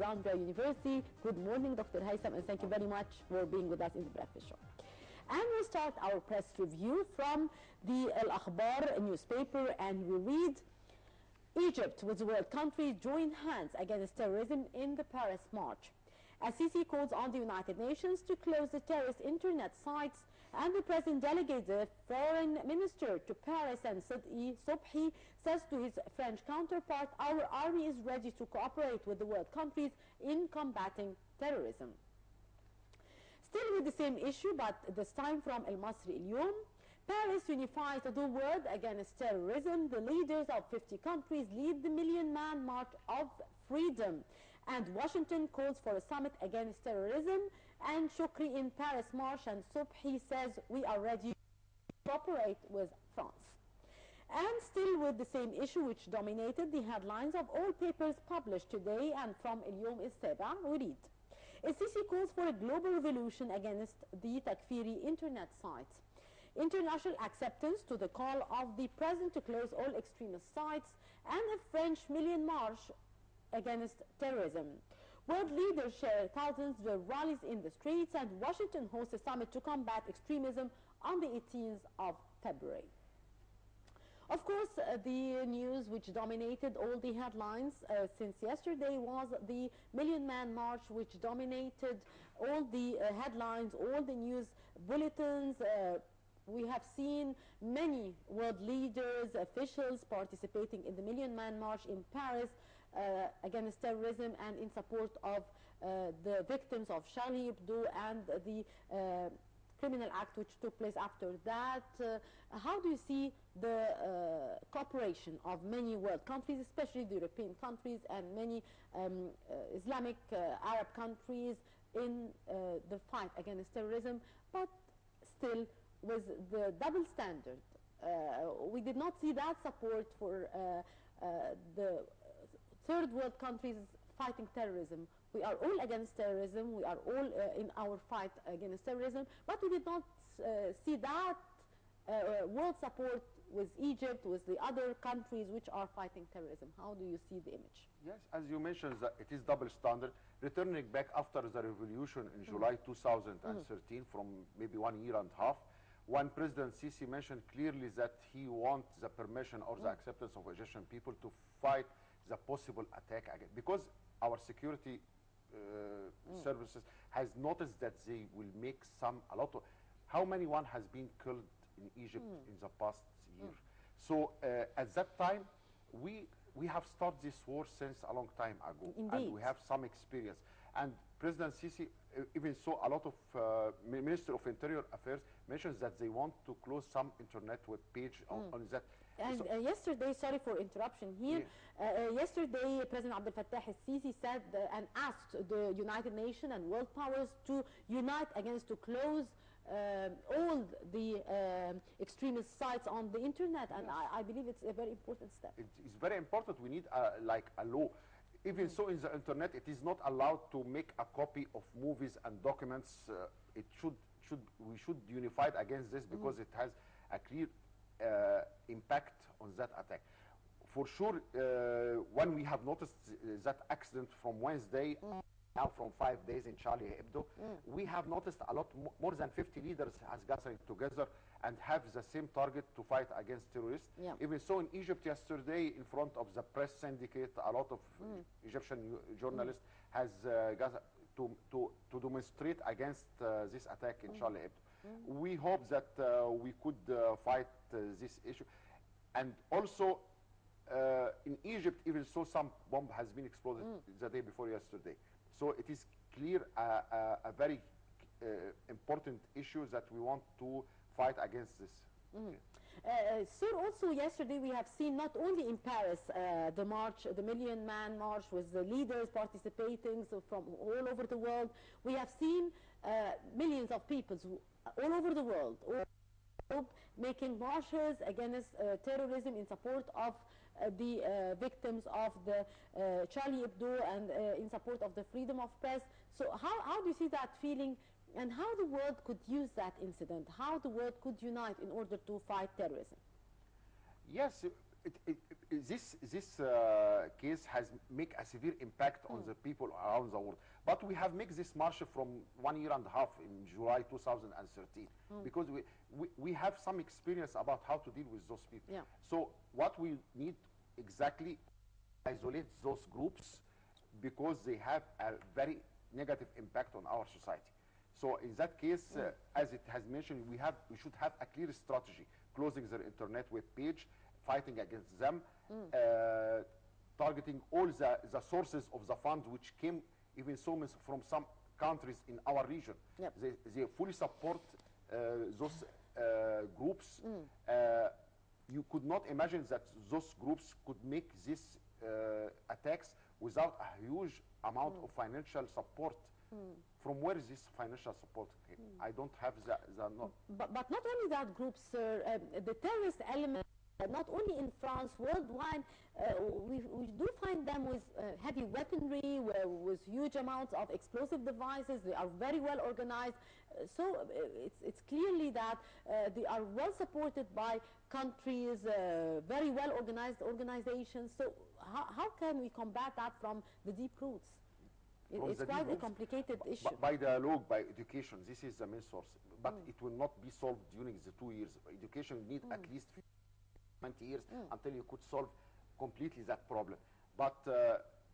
Alexandria University. Good morning, Dr. Hatham, and thank you very much for being with us in the Breakfast Show. And we start our press review from the Al Akhbar newspaper, and we read, Egypt with the world countries join hands against terrorism in the Paris March. Sisi calls on the United Nations to close the terrorist internet sites, and the president delegates the foreign minister to Paris, and Subhi says to his French counterpart, our army is ready to cooperate with the world countries in combating terrorism. Still with the same issue, but this time from El Masri El Yom, Paris unifies the world against terrorism. The leaders of 50 countries lead the Million-Man March of Freedom. And Washington calls for a summit against terrorism. And Shukri in Paris March, and Subhi says we are ready to cooperate with France. And still with the same issue which dominated the headlines of all papers published today, and from El Yom Al-Saba, we read, Sisi calls for a global revolution against the Takfiri internet sites. International acceptance to the call of the president to close all extremist sites, and a French Million March against terrorism. World leaders share thousands of rallies in the streets, and Washington hosts a summit to combat extremism on the 18th of February. Of course, the news which dominated all the headlines since yesterday was the Million-Man March, which dominated all the headlines, all the news bulletins. We have seen many world leaders, officials participating in the Million-Man March in Paris against terrorism and in support of the victims of Charlie Hebdo and the criminal act which took place after that. How do you see the cooperation of many world countries, especially the European countries and many Islamic Arab countries in the fight against terrorism, but still with the double standard? We did not see that support for the third world countries fighting terrorism. We are all against terrorism, we are all in our fight against terrorism, but we did not see that world support with Egypt, with the other countries which are fighting terrorism. How do you see the image? Yes, as you mentioned, that it is double standard. Returning back after the revolution in July 2013, from maybe 1 year and a half, when President Sisi mentioned clearly that he wants the permission or the acceptance of Egyptian people to fight the possible attack again, because our security services has noticed that they will make a lot of, how many one has been killed in Egypt in the past year. So at that time, we have started this war since a long time ago. Indeed. And we have some experience. And President Sisi, even so, a lot of Minister of Interior Affairs mentions that they want to close some internet web page on that. And so, yesterday, sorry for interruption here, yesterday President Abdel Fattah al-Sisi said and asked the United Nations and world powers to unite against, to close all the extremist sites on the internet, and I believe it's a very important step. It's very important. We need like a law. Even so, in the internet, it is not allowed to make a copy of movies and documents. We should unify against this, because it has a clear impact on that attack. For sure, when we have noticed that accident from Wednesday, now from 5 days in Charlie Hebdo, we have noticed a lot more than 50 leaders has gathered together and have the same target to fight against terrorists. Even so, in Egypt yesterday, in front of the press syndicate, a lot of Egyptian journalists has gathered to demonstrate against this attack in Charlie Hebdo. We hope that we could fight this issue. And also in Egypt, even so, some bomb has been exploded the day before yesterday. So it is clear a very important issue that we want to fight against this. Sir, also yesterday we have seen not only in Paris the march, the Million-Man March, with the leaders participating from all over the world. We have seen millions of people all over the world making marches against terrorism in support of the victims of the Charlie Hebdo and in support of the freedom of press. So how do you see that feeling, and how the world could use that incident, how the world could unite in order to fight terrorism? Yes, This case has make a severe impact on the people around the world. But we have made this march from 1.5 years in July 2013 because we have some experience about how to deal with those people. Yeah. So what we need exactly isolate those groups because they have a very negative impact on our society. So in that case, as it has mentioned, we should have a clear strategy, closing their internet web page, fighting against them, targeting all the sources of the fund which came even so much from some countries in our region. Yep. They fully support those groups. You could not imagine that those groups could make these attacks without a huge amount of financial support. From where is this financial support came? I don't have the But not only that group, sir, the terrorist element, not only in France, worldwide, we do find them with heavy weaponry, with huge amounts of explosive devices. They are very well organized. So it's clearly that they are well supported by countries, very well organized organizations. So how can we combat that from the deep roots? It's quite a complicated issue. By dialogue, by education, this is the main source. But it will not be solved during the 2 years. Education needs at least 20 years until you could solve completely that problem. But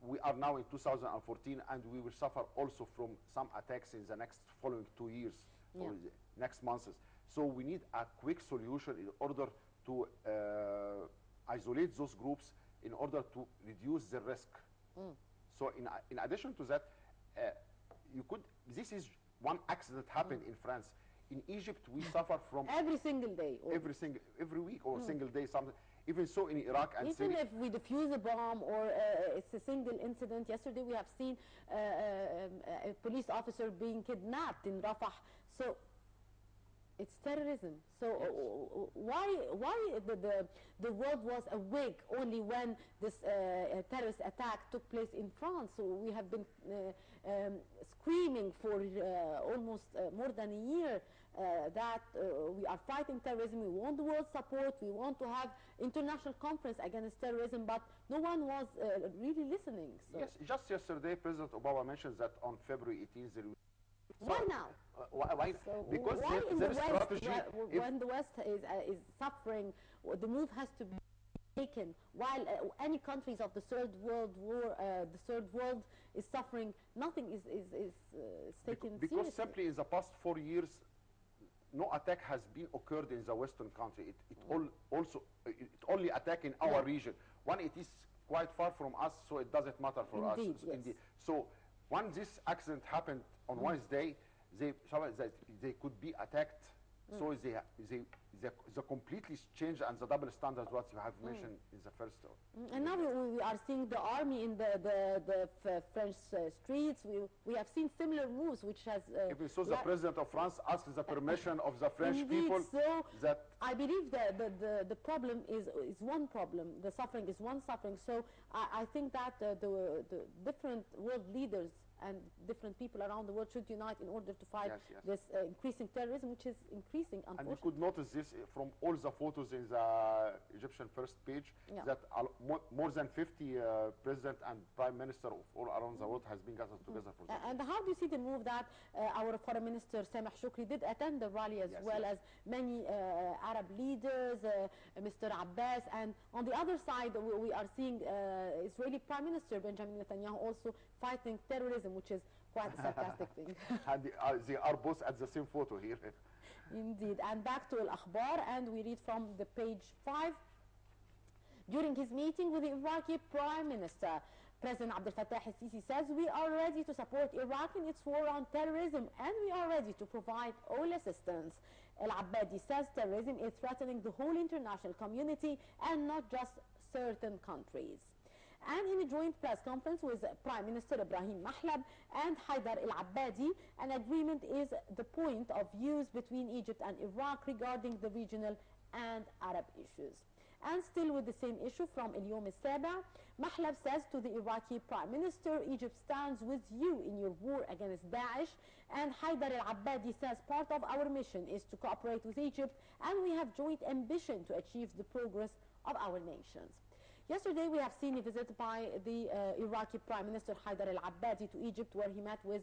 we are now in 2014, and we will suffer also from some attacks in the next following 2 years, or the next months. So we need a quick solution in order to isolate those groups in order to reduce the risk. So in addition to that, this is one accident happened in France. In Egypt, we suffer from every single day, every week or single day, something. Even so in Iraq and even if we defuse a bomb or it's a single incident. Yesterday we have seen a police officer being kidnapped in Rafah. So it's terrorism. So why the world was awake only when this terrorist attack took place in France? So we have been screaming for almost more than a year that we are fighting terrorism. We want the world support. We want to have international conference against terrorism, but no one was really listening. So. Yes, just yesterday, President Obama mentioned that on February 18th there will. Why now? Why? So because why in the West, strategy, when the West is suffering, the move has to be taken, while any countries of the third world is suffering, nothing is taken because seriously. Simply in the past 4 years, no attack has been occurred in the Western country. It only attack in our region. One, it is quite far from us, so it doesn't matter for us. Yes. Indeed. So when this accident happened on Wednesday, they could be attacked. So they completely change, and the double standards what you have mentioned in the first. And now we are seeing the army in the French streets. We have seen similar moves, which has. Even so, the president of France asked the permission of the French people. So that I believe the problem is one problem. The suffering is one suffering. So I think that the different world leaders and different people around the world should unite in order to fight this increasing terrorism, which is increasing, unfortunately. And you could notice this from all the photos in the Egyptian first page, that more than 50 president and prime minister of all around the world has been gathered together for that. And how do you see the move that our foreign minister, Sameh Shoukry, did attend the rally as well as many Arab leaders, Mr. Abbas, and on the other side we are seeing Israeli Prime Minister Benjamin Netanyahu also fighting terrorism, which is quite a sarcastic thing. And they are both at the same photo here. Indeed. And back to Al-Akhbar, and we read from the page 5. During his meeting with the Iraqi Prime Minister, President Abdel Fattah al-Sisi says, we are ready to support Iraq in its war on terrorism, and we are ready to provide all assistance. Al-Abbadi says terrorism is threatening the whole international community and not just certain countries. And in a joint press conference with Prime Minister Ibrahim Mahlab and Haidar al-Abbadi, an agreement is the point of views between Egypt and Iraq regarding the regional and Arab issues. And still with the same issue from Al-Yom al-Saba, Mahlab says to the Iraqi Prime Minister, Egypt stands with you in your war against Daesh. And Haidar al-Abbadi says part of our mission is to cooperate with Egypt, and we have joint ambition to achieve the progress of our nations. Yesterday, we have seen a visit by the Iraqi Prime Minister Haidar al-Abbadi to Egypt, where he met with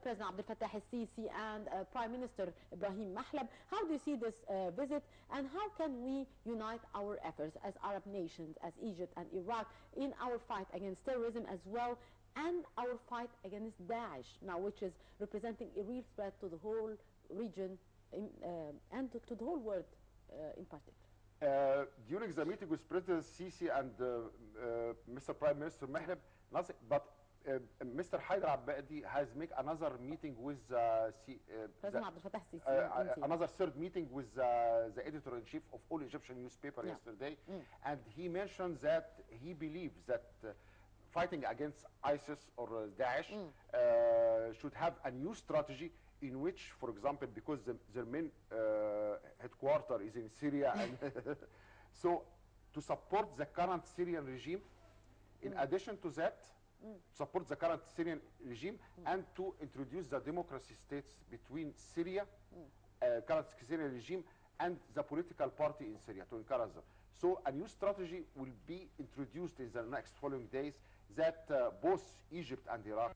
President Abdel Fattah al-Sisi and Prime Minister Ibrahim Mahlab. How do you see this visit, and how can we unite our efforts as Arab nations, as Egypt and Iraq, in our fight against terrorism as well, and our fight against Daesh now, which is representing a real threat to the whole region and to the whole world in particular? During the meeting with President Sisi and Mr. Prime Minister Mahlab, nothing, but Mr. Haidar Abbadi has made another meeting with President Abdel Fattah al-Sisi, another third meeting with the editor-in-chief of all Egyptian newspaper yesterday, and he mentioned that he believes that fighting against ISIS or Daesh should have a new strategy in which, for example, because their main headquarters is in Syria, and so to support the current Syrian regime, in addition to that, support the current Syrian regime and to introduce the democracy states between Syria, current Syrian regime, and the political party in Syria, to encourage them. So a new strategy will be introduced in the next following days that both Egypt and Iraq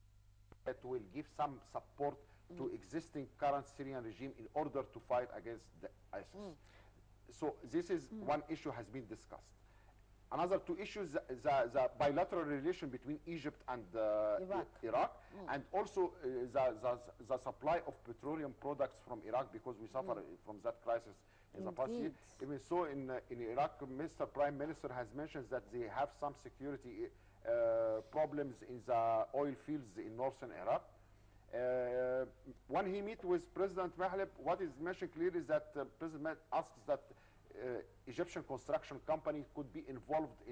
that will give some support to existing current Syrian regime in order to fight against the ISIS. So this is one issue has been discussed. Another two issues, the bilateral relation between Egypt and Iraq, and also the supply of petroleum products from Iraq, because we suffer from that crisis in the past year. Even so, in Iraq, Mr. Prime Minister has mentioned that they have some security problems in the oil fields in northern Iraq. When he met with President Mahlab, what is mentioned clearly is that President asks that Egyptian construction company could be involved in